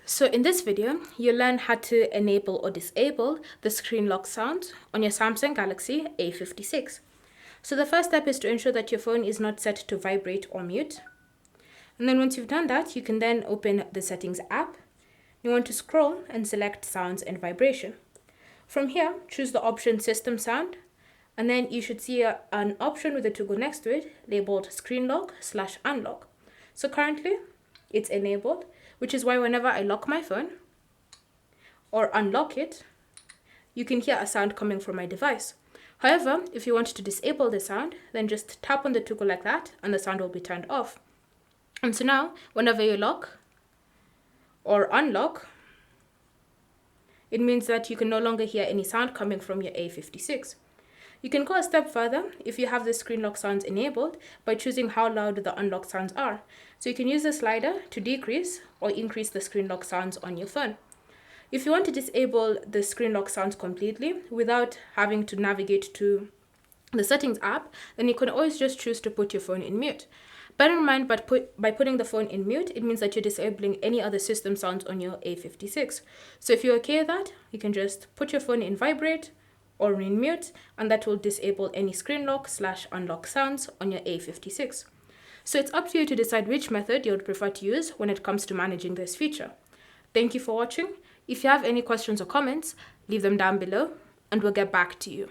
So in this video, you'll learn how to enable or disable the screen lock sound on your Samsung Galaxy A56. So the first step is to ensure that your phone is not set to vibrate or mute. And then once you've done that, you can then open the settings app. You want to scroll and select sounds and vibration. From here, choose the option system sound, and then you should see an option with a toggle next to it labeled screen lock/unlock. So currently it's enabled, which is why whenever I lock my phone or unlock it, you can hear a sound coming from my device. However, if you want to disable the sound, then just tap on the toggle like that and the sound will be turned off. And so now, whenever you lock or unlock, it means that you can no longer hear any sound coming from your A56. You can go a step further if you have the screen lock sounds enabled by choosing how loud the unlock sounds are. So you can use the slider to decrease or increase the screen lock sounds on your phone. If you want to disable the screen lock sounds completely without having to navigate to the settings app, then you can always just choose to put your phone in mute. Bear in mind, by putting the phone in mute, it means that you're disabling any other system sounds on your A56. So if you're okay with that, you can just put your phone in vibrate or in mute, and that will disable any screen lock/unlock sounds on your A56. So it's up to you to decide which method you would prefer to use when it comes to managing this feature. Thank you for watching. If you have any questions or comments, leave them down below and we'll get back to you.